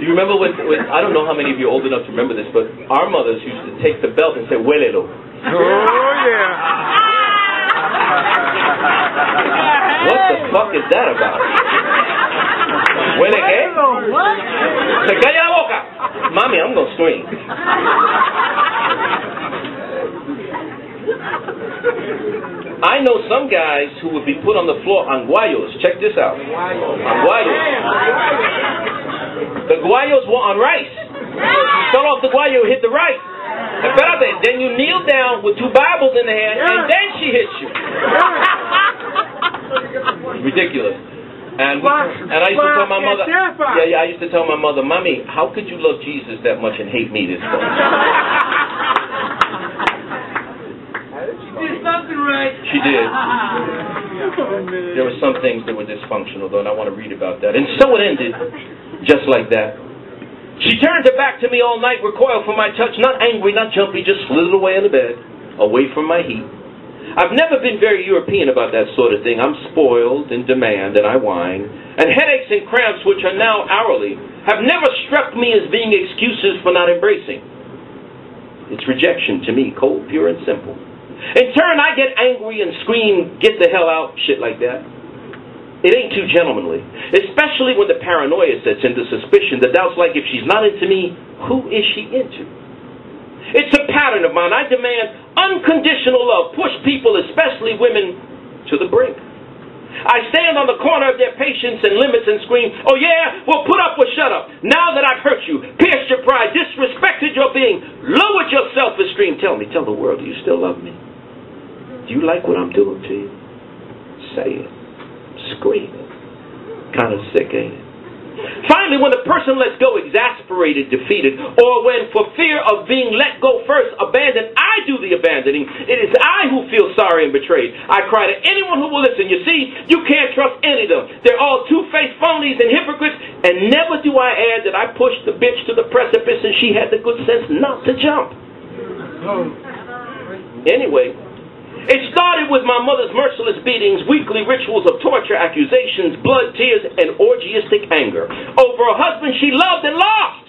You remember when, I don't know how many of you are old enough to remember this, but our mothers used to take the belt and say, huélelo. Oh, yeah. What the fuck is that about? ¿Huele qué? Se calla la boca. Mommy, I'm going to scream. I know some guys who would be put on the floor on guayos. Check this out. On guayos. The guayos were on rice. You start off the guayo, hit the rice. Then you kneel down with two Bibles in the hand, and then she hits you. Ridiculous. And I used to tell my mother, I used to tell my mother, Mommy, how could you love Jesus that much and hate me this much? She did. There were some things that were dysfunctional, though, and I want to read about that. And so it ended, just like that. She turned her back to me all night, recoiled from my touch, not angry, not jumpy, just slithered away in the bed, away from my heat. I've never been very European about that sort of thing. I'm spoiled and demand, and I whine. And headaches and cramps, which are now hourly, have never struck me as being excuses for not embracing. It's rejection to me, cold, pure, and simple. In turn, I get angry and scream, get the hell out, shit like that. It ain't too gentlemanly, especially when the paranoia sets in, the suspicion, the doubts like, if she's not into me, who is she into? It's a pattern of mine. I demand unconditional love, push people, especially women, to the brink. I stand on the corner of their patience and limits and scream, oh yeah, well put up or shut up. Now that I've hurt you, pierced your pride, disrespected your being, lowered your self-esteem, tell me, tell the world, do you still love me? Do you like what I'm doing to you? Say it. Scream it. Kind of sick, ain't it? Finally, when the person lets go, exasperated, defeated, or when, for fear of being let go first, abandoned, I do the abandoning. It is I who feel sorry and betrayed. I cry to anyone who will listen. You see, you can't trust any of them. They're all two-faced phonies and hypocrites, and never do I add that I pushed the bitch to the precipice and she had the good sense not to jump. Anyway, it started with my mother's merciless beatings, weekly rituals of torture, accusations, blood, tears, and orgiastic anger over a husband she loved and lost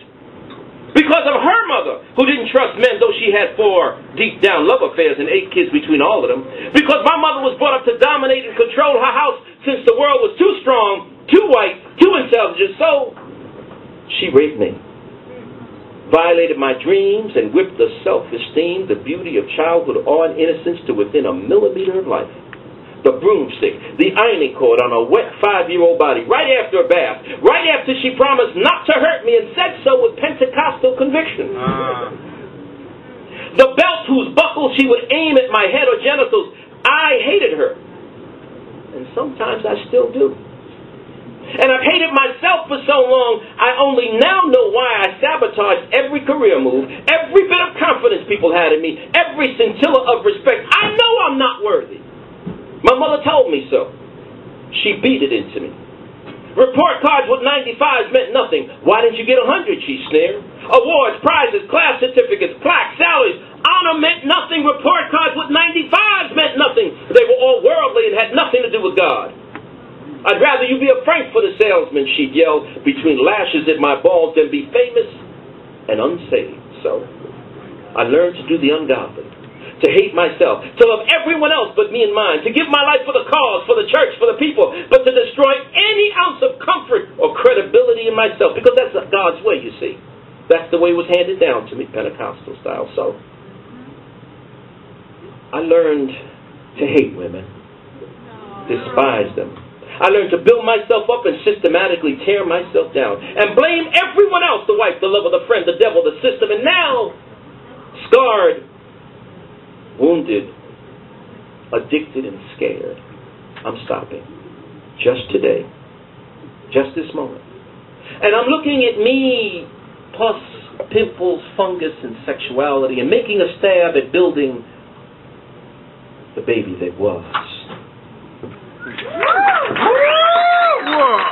because of her mother, who didn't trust men, though she had 4 deep-down love affairs and 8 kids between all of them, because my mother was brought up to dominate and control her house since the world was too strong, too white, too intelligent, so she raped me. Violated my dreams and whipped the self-esteem, the beauty of childhood, awe and innocence to within a millimeter of life. The broomstick, the ironing cord on a wet 5-year-old body, right after a bath, right after she promised not to hurt me and said so with Pentecostal conviction. The belt whose buckle she would aim at my head or genitals, I hated her. And sometimes I still do. And I've hated myself for so long, I only now know why I sabotaged every career move, every bit of confidence people had in me, every scintilla of respect. I know I'm not worthy. My mother told me so. She beat it into me. Report cards with 95s meant nothing. Why didn't you get 100, she sneered. Awards, prizes, class certificates, plaques, salaries, honor meant nothing. Report cards with 95s meant nothing. They were all worldly and had nothing to do with God. I'd rather you be a Frankfurter salesman, she'd yell between lashes at my balls, than be famous and unsaved. So I learned to do the ungodly, to hate myself, to love everyone else but me and mine, to give my life for the cause, for the church, for the people, but to destroy any ounce of comfort or credibility in myself, because that's God's way, you see. That's the way it was handed down to me, Pentecostal style. So I learned to hate women, despise them. I learned to build myself up and systematically tear myself down and blame everyone else, the wife, the lover, the friend, the devil, the system. And now, scarred, wounded, addicted, and scared, I'm stopping. Just today. Just this moment. And I'm looking at me, plus pimples, fungus, and sexuality, and making a stab at building the baby that was. Whoa.